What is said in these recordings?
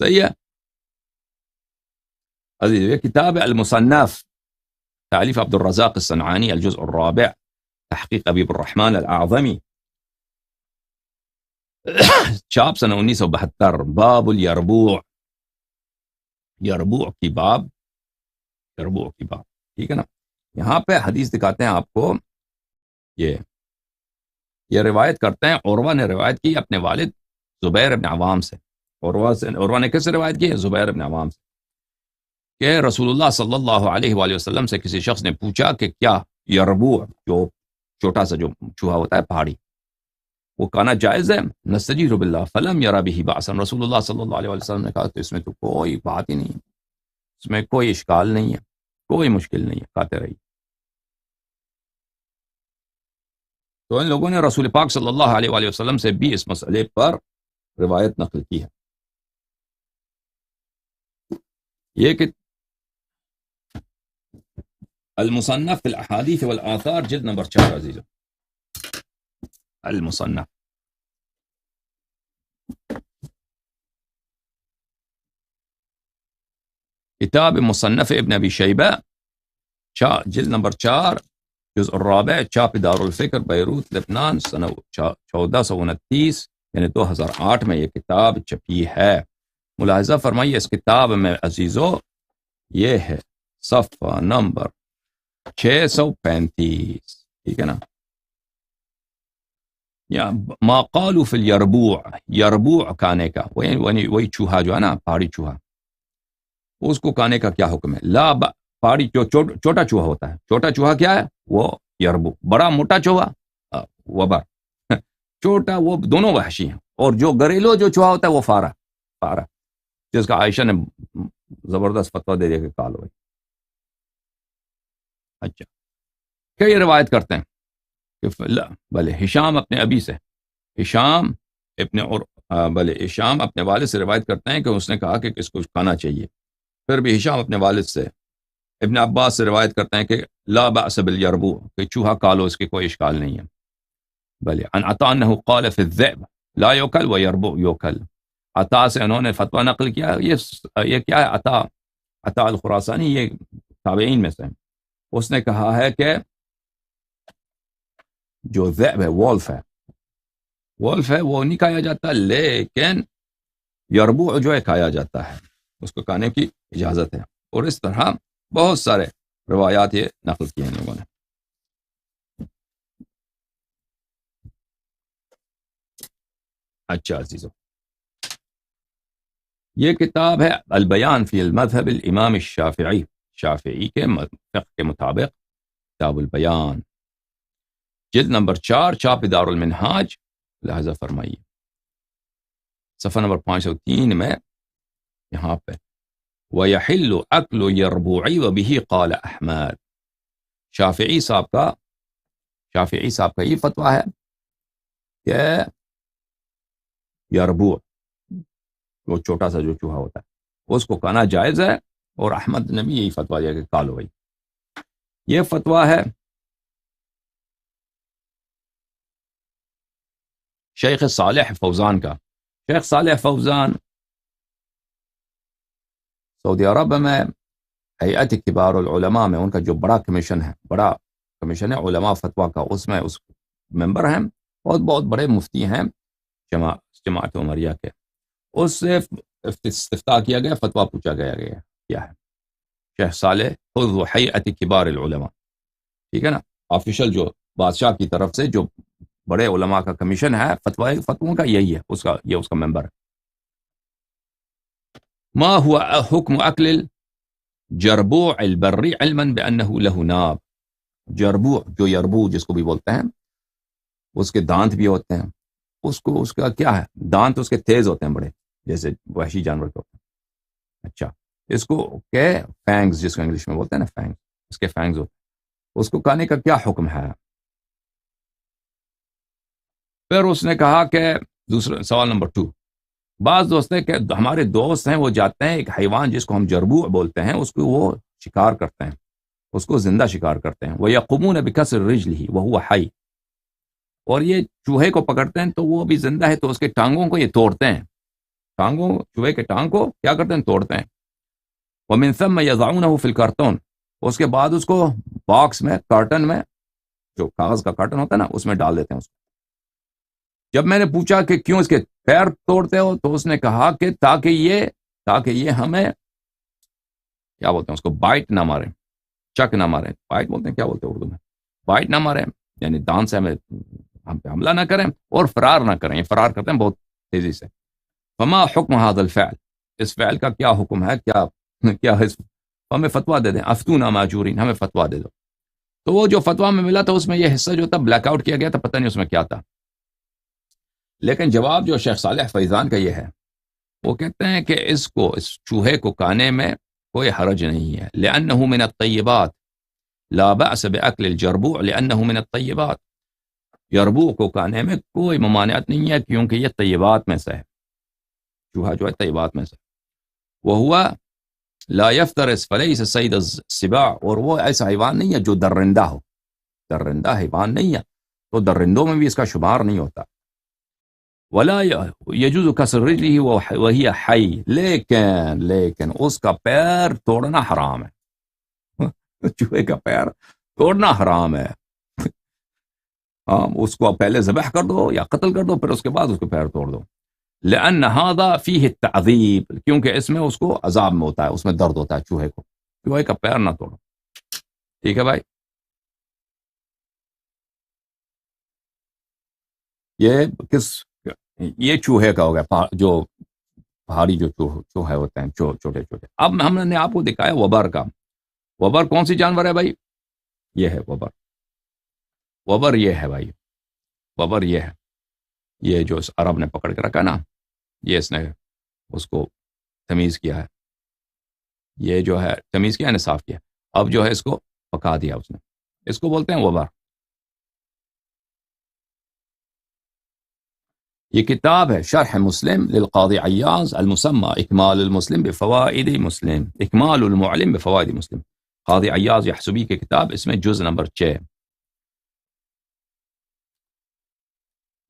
صحیح ہے عزیز. یہ کتاب المصنف تالیف عبد الرزاق الصنعانی, الجزء الرابع, تحقیق ابیب الرحمن الاعظمی, چاپ سنہ 1972. باب الیربوع, یربوع کی باب, یربوع کی باب, ٹھیک ہے نا. یہاں پہ حدیث دکھاتے ہیں آپ کو, یہ روایت کرتے ہیں, عروہ نے روایت کی اپنے والد زبیر ابن عوام سے. عروہ نے کس سے روایت کی؟ زبیر ابن عوام سے, کہ رسول اللہ صلی اللہ علیہ وآلہ وسلم سے کسی شخص نے پوچھا کہ کیا یربوع, جو چھوٹا سا جو چوہا ہوتا ہے پہاڑی, وہ کھانا جائز ہے؟ نستجیر باللہ فلم یرا بہ بأسا, رسول اللہ صلی اللہ علیہ وسلم نے کہا تو اس میں تو کوئی بات ہی نہیں ہے, اس میں کوئی اشکال نہیں ہے, کوئی مشکل نہیں ہے, کھاتے رہیے. تو ان لوگوں نے رسول پاک صلی اللہ علیہ وآلہ وسلم سے بھی اس مسئلے پر روایت نقل کی ہے. یہ کہ المصنف فی الاحادیث والآثار, جلد نمبر 4 عزیزو, المصنف. کتاب مصنف ابن ابی شیبہ, جلد نمبر 4, جزء الرابع, چاپ دار الفکر, بیروت, لبنان, سنہ 1429 یعنی 2008 میں یہ کتاب چھپی ہے. ملاحظہ فرمائیے اس کتاب میں عزیزو, یہ ہے صفحہ نمبر 635, ٹھیک ہے نا. یا ما قالوا فی الیربوع, یربوع کھانے کا, وہی چوہا جو ہے نا, پہاڑی چوہا, اس کو کھانے کا کیا حکم ہے؟ لا پہاڑی جو چھوٹا چوہا ہوتا ہے, چھوٹا چوہا کیا ہے؟ وہ یربو. بڑا موٹا چوہا وبر, چھوٹا وہ دونوں وحشی ہیں. اور جو گھریلو جو چوہا ہوتا ہے وہ فارا, جس کا عائشہ نے زبردست فتویٰ دے دیا کہ کالو ہے. اچھا, کئی روایت کرتے ہیں کہ بھلے ہشام اپنے ابی سے, ہشام اپنے والد سے روایت کرتے ہیں کہ اس نے کہا کہ اس کو کھانا چاہیے. پھر بھی ہشام اپنے والد سے, ابن عباس سے روایت کرتے ہیں کہ لا بأس بالیربوع, کہ چوہا کالو, اس کی کوئی اشکال نہیں ہے. بھلے عن عطاء انه قال في الذئب لا يؤكل ويربوع يؤكل, عطاء سے انہوں نے فتویٰ نقل کیا. یہ کیا ہے؟ عطاء الخراسانی, یہ تابعین میں سے, اس نے کہا ہے کہ جو ذئب ہے, وولف ہے, وہ نہیں کھایا جاتا, لیکن یربوع جو ہے کھایا جاتا ہے, اس کو کھانے کی اجازت ہے. اور اس طرح بہت سارے روایات یہ نقل کیے ہیں لوگوں نے. اچھا عزیزو, یہ کتاب ہے البیان فی المذہب الامام الشافعی, شافعی کے فقہ کے مطابق کتاب البیان, جلد نمبر 4, چاپ دار المنہاج. لہذا فرمائیے صفحہ نمبر 503 میں یہاں پہ وَيَحِلُّ أَكْلُ يَرْبُوعِ وَبِهِ قَالَ احمد. شافعی صاحب کا یہ فتویٰ ہے کہ یربوع, وہ چھوٹا سا جو چوہا ہوتا ہے, اس کو کھانا جائز ہے, اور احمد نے بھی یہی فتویٰ دیا کہ کالو بھائی. یہ فتویٰ ہے شیخ صالح فوزان کا. شیخ صالح فوزان سعودی عرب میں ہیئت کبار العلماء میں ان کا جو بڑا کمیشن ہے علماء فتویٰ کا, اس میں اس ممبر ہیں, بہت بڑے مفتی ہیں جماعت عمریہ کے. اس سے استفتاء کیا گیا, فتویٰ پوچھا گیا کیا ہے. شیخ صالح عضو ہیئت کبار العلماء, ٹھیک ہے نا, آفیشل جو بادشاہ کی طرف سے جو بڑے علماء کا کمیشن ہے فتووں کا, یہی ہے یہ اس کا ممبر ہے. ما هو حکم اکل الجربوع البری علما بانه له ناب. جربوع جو یربوع جس کو بھی بولتے ہیں, اس کے دانت بھی ہوتے ہیں, اس کا کیا ہے, دانت اس کے تیز ہوتے ہیں, بڑے, جیسے وحشی جانور کے ہوتے ہیں. اچھا, اس کو کہ فینگز جس کو انگلش میں بولتے ہیں نا, فینگز, اس کے فینگز ہوتے ہیں, اس کو کھانے کا کیا حکم ہے؟ پھر اس نے کہا کہ دوسرا سوال نمبر 2, بعض دوست ہیں کہ ہمارے دوست ہیں, وہ جاتے ہیں ایک حیوان جس کو ہم جربوع بولتے ہیں, اس کو وہ شکار کرتے ہیں, اس کو زندہ شکار کرتے ہیں. وَيَقُومُونَ بِكَسْرِ رِجْلِهِ وَهُوَ حَيٌّ, اور یہ چوہے کو پکڑتے ہیں تو وہ بھی زندہ ہے, تو اس کے ٹانگوں کو یہ توڑتے ہیں, چوہے کے ٹانگ کو کیا کرتے ہیں؟ توڑتے ہیں. ومن ثم يضعونه في الكرتون، اس کے بعد اس کو باکس میں، کارٹن میں، جو کاغذ کا کارٹن ہوتا ہے نا، اس میں ڈال دیتے ہیں اس کو. جب میں نے پوچھا کہ کیوں اس کے پیر توڑتے ہو، تو اس نے کہا کہ تاکہ یہ ہمیں کیا بولتے ہیں اس کو، بائٹ نہ مارے، چک نہ مارے. بائٹ بولتے ہیں، کیا بولتے ہیں اردو میں؟ بائٹ نہ مارے، یعنی دان سے ہم پہ حملہ نہ کریں اور فرار نہ کریں. یہ فرار کرتے ہیں بہت تیزی سے. فما حکم هذا الفعل، اس فعل کا کیا حکم ہے، کیا حزب؟ ہمیں فتویٰ دے دیں. افتونا ماجورین، ہمیں فتویٰ دے دو. تو وہ جو فتویٰ میں ملا تھا اس میں یہ حصہ جو تھا بلیک آؤٹ کیا گیا تھا، پتہ نہیں اس میں کیا تھا. لیکن جواب جو شیخ صالح فیضان کا یہ ہے، وہ کہتے ہیں کہ اس چوہے کو کھانے میں کوئی حرج نہیں ہے. لأنه من الطیبات، لا بأس بأكل الجربوع لأنه من الطیبات. جربوع کو کھانے میں کوئی ممانعت نہیں ہے کیونکہ یہ طیبات میں سے ہے. چوہا جو ہے طیبات میں سے. وهو لا يفترس فليس سید السباع، اور وہ ایسا حیوان نہیں ہے جو درندہ ہو. درندہ حیوان نہیں ہے تو درندوں میں بھی اس کا شمار نہیں ہوتا. ولا يجوز كسر رجله وهي حي، لیکن اس کا پیر توڑنا حرام ہے. چوہے کا پیر توڑنا حرام ہے. ہاں، اس کو پہلے ذبح کر دو یا قتل کر دو، پھر اس کے بعد اس کو پیر توڑ دو. لأن هذا فيه التعذيب، کیونکہ اس میں اس کو عذاب میں ہوتا ہے، اس میں درد ہوتا ہے چوہے کو. چوہے کا پیر نہ توڑو. ٹھیک ہے بھائی. یہ چوہے کا ہو گیا، جو پہاڑی جو چوہے ہوتے ہیں چھوٹے چھوٹے. اب ہم نے آپ کو دکھایا وبر کا. وبر کون سی جانور ہے بھائی؟ یہ ہے وبر. وبر یہ ہے بھائی، وبر یہ ہے. یہ جو اس عرب نے پکڑ کے رکھا نا، یہ اس نے اس کو تمیز کیا ہے. یہ جو ہے تمیز کیا ہے، صاف کیا. اب جو ہے اس کو پکا دیا اس نے. اس کو بولتے ہیں وبر. یہ کتاب ہے شرح مسلم للقاضی عیاض المسمى اکمال المسلم بفوائد مسلم، اکمال المعلم بفوائد مسلم. قاضی عیاض یحسبی کی کتاب، اس میں جز نمبر 6.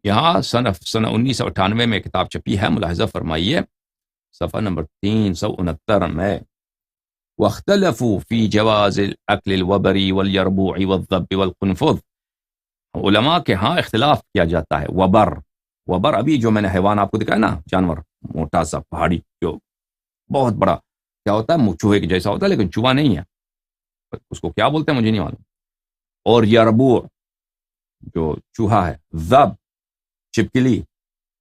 یہاں سن 1998 میں کتاب چھپی ہے، ملاحظہ فرمائیے صفحہ نمبر 369 میں. واختلفوا في جواز الاكل الوبر واليربوع والضب والقنفذ. علماء کے ہاں اختلاف کیا جاتا ہے. وبر ابھی جو میں نے حیوان آپ کو دکھایا نا، جانور موٹا سا پہاڑی جو بہت بڑا، کیا ہوتا ہے، چوہے کے جیسا ہوتا ہے لیکن چوہا نہیں ہے، اس کو کیا بولتے ہیں مجھے نہیں معلوم. اور یربوع جو چوہا ہے، ذب چپکلی،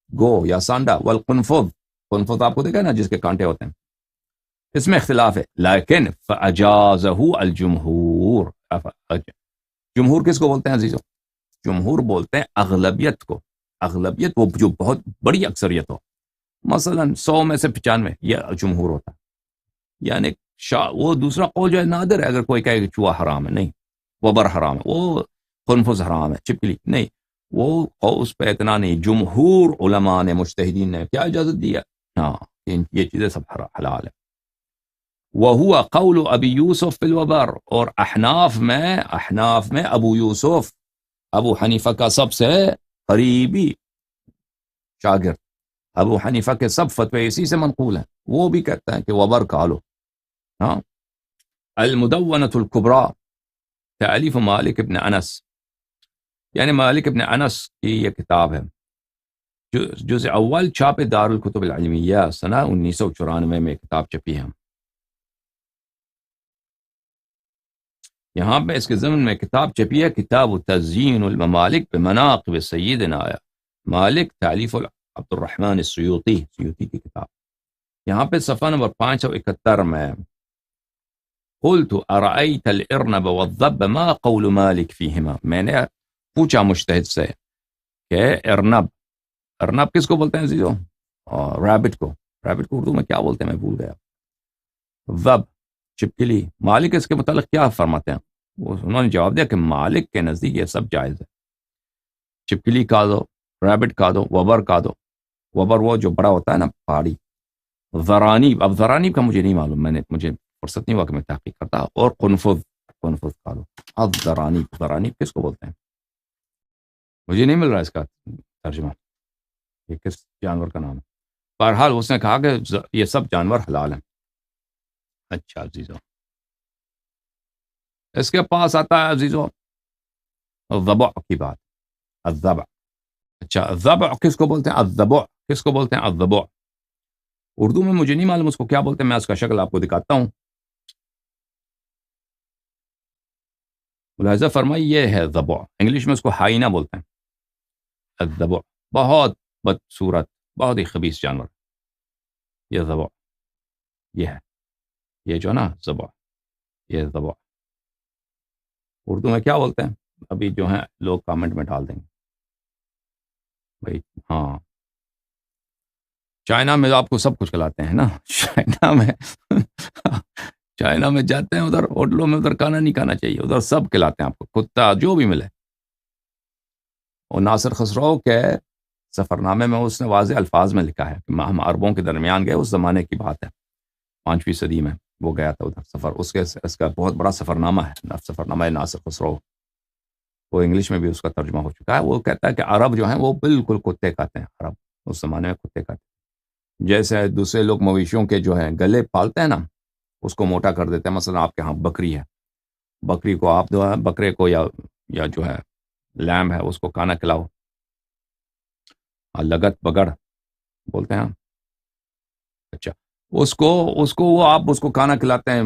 گو یا سانڈا، والقنفذ، قنفذ آپ کو دیکھا نا جس کے کانٹے ہوتے ہیں. اس میں اختلاف ہے. لیکن فاجازہ الجمہور. جمہور کس کو بولتے ہیں عزیزو؟ جمہور بولتے ہیں اغلبیت کو. اغلبیت وہ جو بہت بڑی اکثریت ہو، مثلا 100 میں سے 95، یہ جمہور ہوتا ہے. یعنی وہ دوسرا قول جو ہے نادر ہے، اگر کوئی کہے کہ چوہا حرام ہے، نہیں، وبر حرام ہے، وہ قنفذ حرام ہے، چپکلی نہیں، وہ اس پہ اتنا نہیں. جمہور علماء نے، مجتہدین نے کیا اجازت دی ہے؟ ہاں، یہ چیزیں سب حلال ہے. وہو قول ابی یوسف فی الوبر، اور احناف میں ابو یوسف، ابو حنیفہ کا سب سے قریبی شاگرد، ابو حنیفہ کے سب فتوے اسی سے منقول ہیں. وہ بھی کہتا ہے کہ وبر کھا لو. ہاں. المدونۃ الکبریٰ، تالیف مالک ابن انس، یعنی مالک ابن انس کی یہ کتاب ہے. جزء اول، چھاپ دار الکتب العلمیہ، سنہ 1994 میں کتاب چھپی ہے. یہاں پہ اس کے ضمن میں کتاب چھپی ہے، کتاب تزیین الممالک بمناقب سیدنا مالک، تالیف عبد الرحمن السیوطی کی کتاب. یہاں پہ صفحہ نمبر 571 میں، قلت ارأیت الارنب والضب ما قول مالک فیہما. میں نے پوچھا مجتہد سے کہ ارنب کس کو بولتے ہیں عزیزو؟ ریبٹ کو اردو میں کیا بولتے ہیں میں بھول گیا. ضب چپکلی، مالک اس کے متعلق کیا فرماتے ہیں؟ انہوں نے جواب دیا کہ مالک کے نزدیک یہ سب جائز ہے. چپکلی کھا دو، ریبٹ کھا دو، وبر کھا دو. وبر وہ جو بڑا ہوتا ہے نا پہاڑی. ذرانیب، اب ذرانیب کا مجھے نہیں معلوم، مجھے فرصت نہیں ہوا کہ میں تحقیق کرتا. اور قنفذ کھا دو. اب ذرانیب کس کو بولتے ہیں؟ مجھے نہیں مل رہا اس کا ترجمہ، یہ کس جانور کا نام ہے. بہرحال اس نے کہا کہ یہ سب جانور حلال ہیں. اچھا عزیزو، اس کے پاس آتا ہے عزیزو الذبح کی بات. الذبح، اچھا الذبح کس کو بولتے ہیں؟ الذبح کس کو بولتے ہیں؟ الذبح اردو میں مجھے نہیں معلوم اس کو کیا بولتے ہیں، میں اس کا شکل آپ کو دکھاتا ہوں. ملاحظہ فرمائی، یہ ہے ذبح، انگلش میں اس کو ہائینہ بولتے ہیں. الذبح بہت بدصورت، بہت ہی خبیث جانور، یہ ذبح، یہ ہے، یہ جو ہے نا ذبح، یہ ذبح اردو میں کیا بولتے ہیں؟ ابھی جو ہیں لوگ کامنٹ میں ڈال دیں گے بھائی. ہاں چائنا میں آپ کو سب کچھ کھلاتے ہیں نا. چائنا میں جاتے ہیں، ادھر ہوٹلوں میں ادھر کھانا نہیں کھانا چاہیے، ادھر سب کھلاتے ہیں آپ کو، کتا جو بھی ملے. اور ناصر خسرو کے سفر نامے میں اس نے واضح الفاظ میں لکھا ہے کہ ہم عربوں کے درمیان گئے، اس زمانے کی بات ہے، 5ویں صدی میں وہ گیا تھا ادھر سفر. اس کا بہت بڑا سفر نامہ ہے، سفر نامہ ناصر خسرو، وہ انگلش میں بھی اس کا ترجمہ ہو چکا ہے. وہ کہتا ہے کہ عرب جو ہیں وہ بالکل کتے کھاتے ہیں، عرب اس زمانے میں کتے کھاتے ہیں. جیسے دوسرے لوگ مویشیوں کے جو ہیں گلے پالتے ہیں نا، اس کو موٹا کر دیتے ہیں. مثلا آپ کے ہاں بکری ہے، بکری کو آپ جو ہے بکرے کو یا جو ہے لیم ہے اس کو کھانا کھلاؤ، لگت بگڑ بولتے ہیں. اچھا اس کو وہ آپ اس کو کھانا کھلاتے ہیں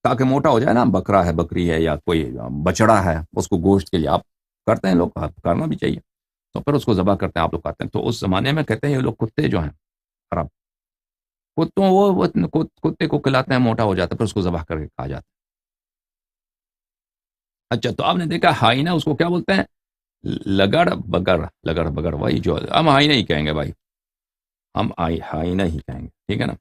تاکہ موٹا ہو جائے نا. بکرا ہے، بکری ہے، یا کوئی بچڑا ہے، اس کو گوشت کے لیے آپ کرتے ہیں، لوگ کرنا بھی چاہیے. تو پھر اس کو ذبح کرتے ہیں، آپ لوگ کھاتے ہیں. تو اس زمانے میں کہتے ہیں یہ لوگ کتے جو ہیں عرب، کتوں وہ کتے کو کھلاتے ہیں، موٹا ہو جاتا ہے، پھر اس کو ذبح کر کے کھا جاتا ہے. اچھا تو آپ نے دیکھا ہائینہ اس کو کیا بولتے ہیں؟ لگڑ بگر، وہی جو ہم ہائینہ ہی کہیں گے بھائی، ہم ہائینہ ہی کہیں گے، ٹھیک ہے نا.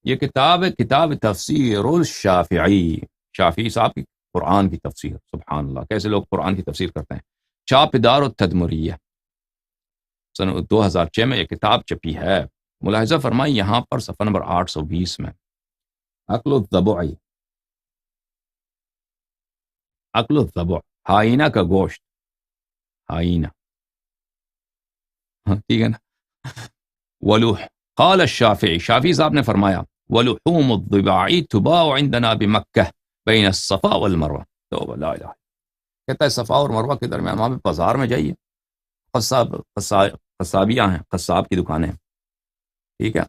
یہ کتاب ہے کتاب تفسیر الشافعی، شافعی صاحب کی قرآن کی تفسیر. سبحان اللہ، کیسے لوگ قرآن کی تفسیر کرتے ہیں. چاپ دار التدمریہ، سن 2006 میں یہ کتاب چھپی ہے. ملاحظہ فرمائی یہاں پر صفحہ نمبر 820 میں عقل الذبح، عقل الذبح، ہائینہ کا گوشت، ہائینہ، ٹھیک ہے نا. ولوح قال الشافعی، شافعی صاحب نے فرمایا ولحوم الضباع تباع عندنا بمکہ بین الصفا والمروہ. تو لا الہ، کہتا ہے صفا اور مروہ کے درمیان، وہاں پہ بازار میں جائیے، قصابیاں ہیں، قصاب کی دکانیں ہیں، ٹھیک ہے.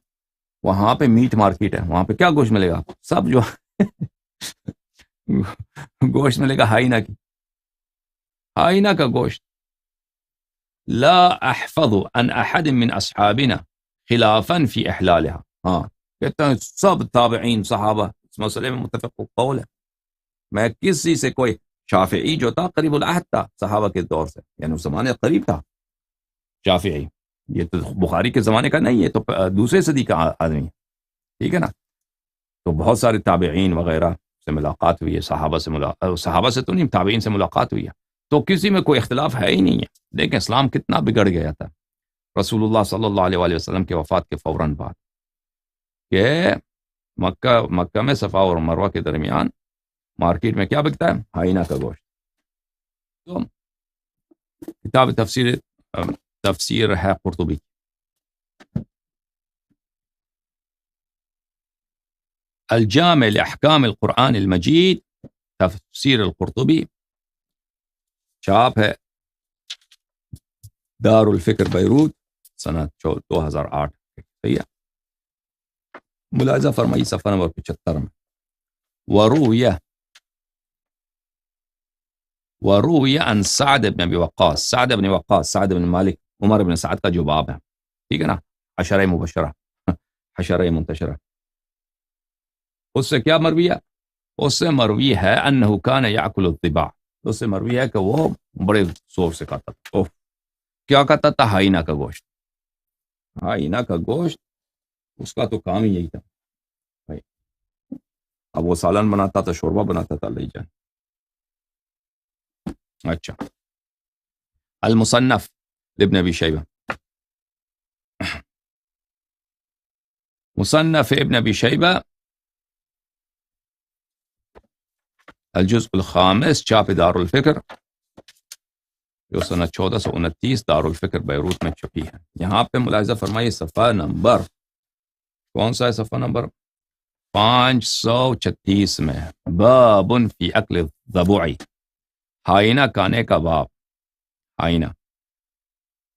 وہاں پہ میٹ مارکیٹ ہے، وہاں پہ کیا گوشت ملے گا؟ سب جو گوشت ملے گا ہائینہ کی، ہائینہ کا گوشت. لا احفظ عن احد من اصحابنا خلافا فی احلالها. ہاں کہتا ہے سب تابعین صحابہ اس مسئلے میں متفق قول ہے. میں کسی سے کوئی، شافعی جو تھا قریب العہد تھا صحابہ کے دور سے، یعنی اس زمانے قریب تھا شافعی، یہ تو بخاری کے زمانے کا نہیں ہے، تو دوسرے صدی کا آدمی، ٹھیک ہے نا. تو بہت سارے تابعین وغیرہ سے ملاقات ہوئی ہے، صحابہ سے تو نہیں، تابعین سے ملاقات ہوئی ہے. تو کسی میں کوئی اختلاف ہے ہی نہیں ہے. دیکھیں اسلام کتنا بگڑ گیا تھا رسول اللہ صلی اللہ علیہ وآلہ وسلم کے وفات کے فوراً بعد، کہ مکہ میں صفا اور مروہ کے درمیان مارکیٹ میں کیا بکتا ہے؟ ہائینہ کا گوشت. تو کتاب تفسیر ہے قرطبی، الجامع لاحکام القرآن المجید، تفسیر القرطبی، چھاپ ہے دار الفکر بیروت، سنہ 2008. صحیح ہے. ملاحظہ فرمائی صفحہ نمبر 75 میں وروی عن سعد بن ابی وقاص، سعد بن مالک، عمر بن سعد کا جو باب ہے، ٹھیک ہے نا، عشرہ مبشرہ، عشرہ منتشرہ، اس سے کیا مروی ہے؟ اس سے مروی ہے انہ کان یاکل الطباع، اس سے مروی ہے کہ وہ بڑے زور سے کھاتا تھا. کیا کہتا تھا؟ ہائینہ کا گوشت، ہائینہ کا گوشت، اس کا تو کام ہی یہی تھا بھائی. اب وہ سالن بناتا تھا، شوربہ بناتا تھا، لے جائیں. اچھا المصنف ابن ابی شیبہ، مصنف ابن ابی شیبہ الجزء الخامس، چھاپ دار الفکر، جو سنہ 1429 دار الفکر بیروت میں چھپی ہے. یہاں پہ ملاحظہ فرمائیے صفحہ نمبر کون سا ہے صفحہ نمبر 536 میں؟ باب فی اکل الضبع، ہائینہ کھانے کا باب، ہائینہ۔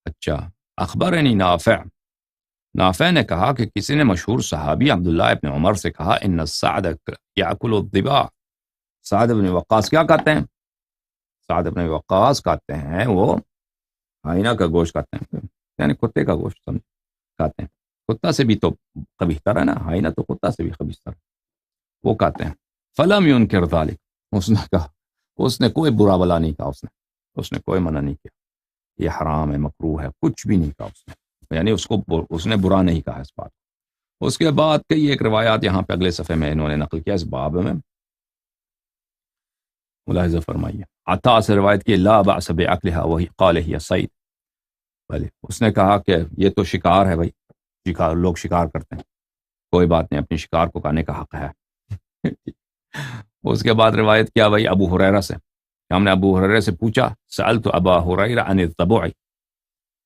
اچھا، اخبرنی نافع نے کہا کہ کسی نے مشہور صحابی عبداللہ ابن عمر سے کہا ان سعد یاکل الضباع، سعد بن وقاص کیا کہتے ہیں؟ سعد بن وقاص کہتے ہیں وہ ہائینہ کا گوشت کھاتے ہیں، یعنی کتے کا گوشت کھاتے ہیں۔ کتا سے بھی تو قبیح تر ہے نا، ہائینہ تو کتا سے بھی قبیح تر، وہ کہتے ہیں۔ فلم ينکر ذلک، اس نے کہا، اس نے کوئی برا بلا نہیں کہا، اس نے کوئی منع نہیں کیا یہ حرام ہے، مکروہ ہے، کچھ بھی نہیں کہا اس نے، یعنی اس نے برا نہیں کہا اس بات۔ اس کے بعد کئی ایک روایات یہاں پہ اگلے صفحے میں انہوں نے نقل کیا اس باب میں، ملاحظہ فرمائیے۔ عطا سے روایت کی لا بأس بأکلھا وہی قال ہی صید، بھلے اس نے کہا کہ یہ تو شکار ہے بھائی، لوگ شکار کرتے ہیں، کوئی بات نہیں، اپنی شکار کو کھانے کا حق ہے۔ اس کے بعد روایت کیا بھائی ابو ہریرہ سے، ہم نے ابو ہریرہ سے پوچھا، سألت ابا ہریرہ عن الضبع،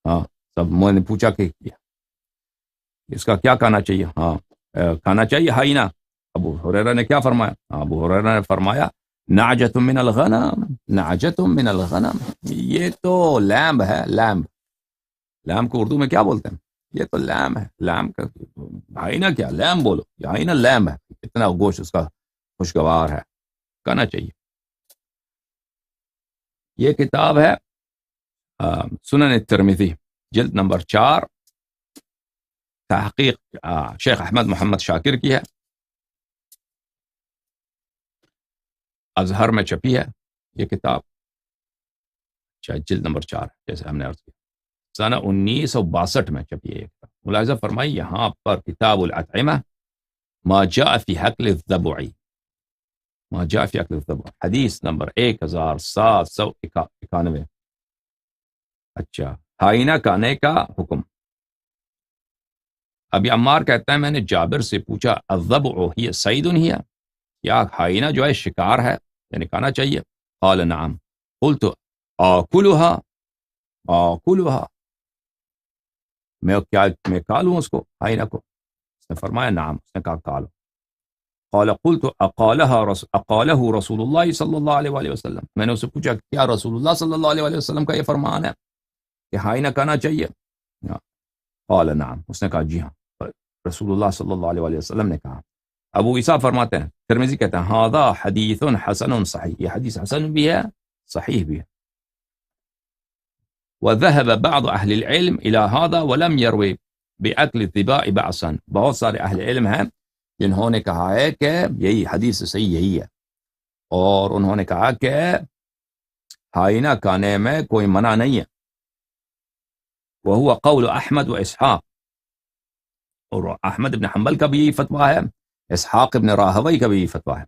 ہاں سب میں نے پوچھا کہ اس کا کیا کھانا چاہیے، ہاں کھانا چاہیے ہائینہ۔ ابو ہریرہ نے کیا فرمایا؟ ابو ہریرہ نے فرمایا نعجۃ من الغنم، نعجۃ من الغنم، یہ تو لیمب ہے، لیمب کو اردو میں کیا بولتے ہیں؟ یہ تو لیمب ہے، لیمب کا ہائینہ کیا، لیمب بولو، یہ ہائینہ لیمب ہے، اتنا گوشت اس کا خوشگوار ہے، کھانا چاہیے۔ یہ کتاب ہے سنن الترمذی، جلد نمبر 4، تحقیق شیخ احمد محمد شاکر کی ہے، ازہر میں چھپی ہے یہ کتاب، جلد نمبر 4 جیسے ہم نے عرض کیا، سنہ 1962 میں چھپی ہے یہ کتاب۔ ملاحظہ فرمائی یہاں پر کتاب الاطعمہ ما جاء فی حقل الضبع، ما جاء فی حقل الضبع، حدیث نمبر 1791۔ اچھا، ہائینہ کھانے کا حکم۔ ابھی عمار کہتا ہے میں نے جابر سے پوچھا الضبع ہی صید ہی، کیا ہائینہ جو ہے شکار ہے، یعنی کھانا چاہیے؟ قال نعم، قلت آکلها، میں کھا لوں اس کو، ہائینہ کو؟ اس نے فرمایا نعم، اس نے کہا کھا لو۔ قال قلت اقالہ رسول اللہ صلی اللہ علیہ وآلہ وسلم، میں نے اسے پوچھا کیا رسول اللہ صلی اللہ علیہ وآلہ وسلم کا یہ فرمان ہے کہ ہائینہ کھانا چاہیے؟ قال نعم، اس نے کہا جی ہاں، رسول اللہ صلی اللہ علیہ وآلہ وسلم نے کہا۔ ابو عیسیٰ فرماتے ہیں، ترمذی کہتے ہیں ھذا حدیث حسن صحیح، یہ حدیث حسن بھی ہے، صحیح بھی ہے۔ وذهب بعض اہل العلم الى هذا ولم يروي باكل الضباء بأسا، بہت سارے اہل علم ہیں جنہوں نے کہا ہے کہ یہی حدیث صحیح یہی ہے، اور انہوں نے کہا کہ ہائینہ کھانے میں کوئی منع نہیں ہے، وهو قول احمد و اسحاق، اور احمد بن حنبل کا بھی یہی فتویٰ ہے، اسحاق ابن راہوی کا بھی یہی فتویٰ ہے۔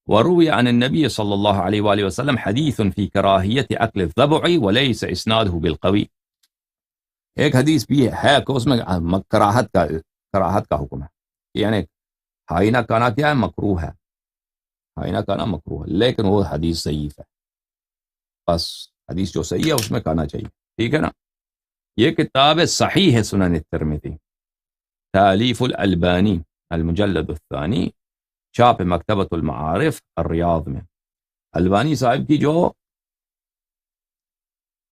وروي عن النبي صلى الله عليه وآله وسلم حديث في كراهية أكل الضبع وليس إسناده بالقوي، ایک حدیث بھی ہے کہ اس میں کراہت کا حکم ہے، یعنی ہائینہ کھانا کیا ہے، مکروہ ہے، ہائینہ کھانا مکروہ ہے، لیکن وہ حدیث ضعیف ہے، بس حدیث جو صحیح ہے اس میں کھانا چاہیے، ٹھیک ہے نا۔ یہ کتاب صحیح ہے سنن الترمذی، تالیف الالبانی، المجلد الثانی، چھاپ مکتبۃ المعارف الریاض میں، البانی صاحب کی جو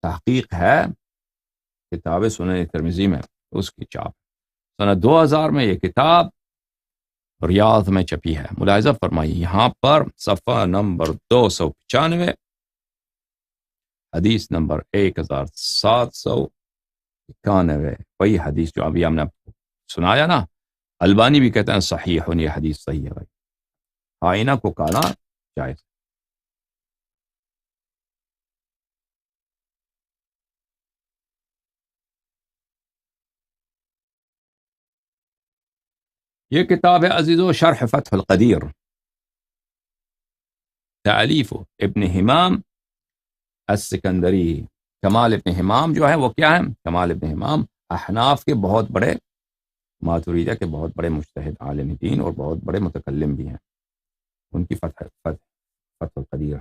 تحقیق ہے کتاب سنن ترمذی میں، اس کی چھاپ سنہ 2000 میں یہ کتاب ریاض میں چھپی ہے۔ ملاحظہ فرمائیے یہاں پر صفحہ نمبر 295، حدیث نمبر 1791، وہی حدیث جو ابھی ہم نے سنایا نا، البانی بھی کہتے ہیں صحیح، یہ حدیث صحیح ہے بھائی، ہائینہ کو کھانا جائز۔ یہ کتاب ہے عزیزو شرح فتح القدیر، تالیف ابن حمام السکندری، کمال ابن حمام جو ہے وہ کیا ہے؟ کمال ابن حمام احناف کے بہت بڑے، ماتوریدہ کے بہت بڑے مجتہد عالم دین اور بہت بڑے متکلم بھی ہیں، ان کی فتح القدیر۔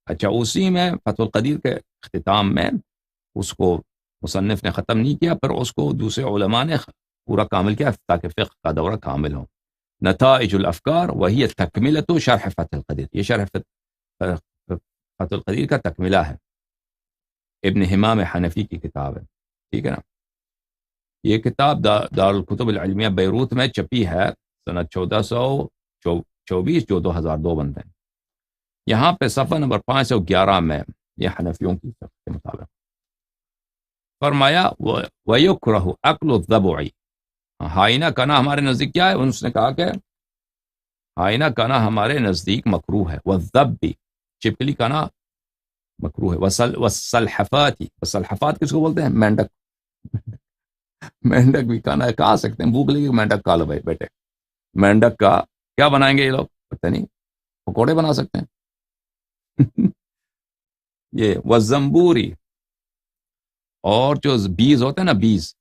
اچھا، اسی میں فتح القدیر کے اختتام میں اس کو مصنف نے ختم نہیں کیا، پھر اس کو دوسرے علماء نے پورا کامل کیا تاکہ فقہ کا دورہ کامل ہو. نتائج الافکار وہی تکملۃ شرح فتح القدیر، یہ شرح فتح القدیر کا تکملہ ہے، ابن حمام حنفی کی کتاب ہے. ٹھیک ہے نا. یہ کتاب دارالکتب العلمیہ بیروت میں چھپی ہے سنت 1424 جو 2002 بنتے ہیں. یہاں پہ صفحہ نمبر 511 میں یہ حنفیوں کی صفحہ کے مطابق فرمایا وَيُكْرَهُ أَكْلُ الضَّبُعِ، ہائنہ کنا ہمارے نزدیک کیا ہے؟ اس نے کہا کہ ہائنہ کنا ہمارے نزدیک مکروہ ہے، والذب چپکلی کنا مکروہ ہے، والسلحفات، والسلحفات کس کو بولتے ہیں؟ مینڈک. مینڈک بھی کھانا کھا سکتے ہیں، بھوک لگی مینڈک کھا لو بھائی بیٹے. مینڈک کا کیا بنائیں گے یہ لوگ؟ پتہ نہیں، پکوڑے بنا سکتے ہیں. یہ والزنبوری، اور جو بیز ہوتے ہیں نا، بیز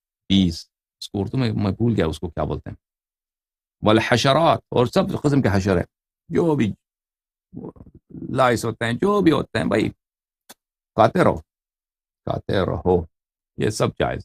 اس کو اردو میں بھول گیا اس کو کیا بولتے ہیں. والحشرات، اور سب قسم کے حشر ہیں، جو بھی لائس ہوتے ہیں، جو بھی ہوتے ہیں بھائی کھاتے رہو، یہ سب جائز.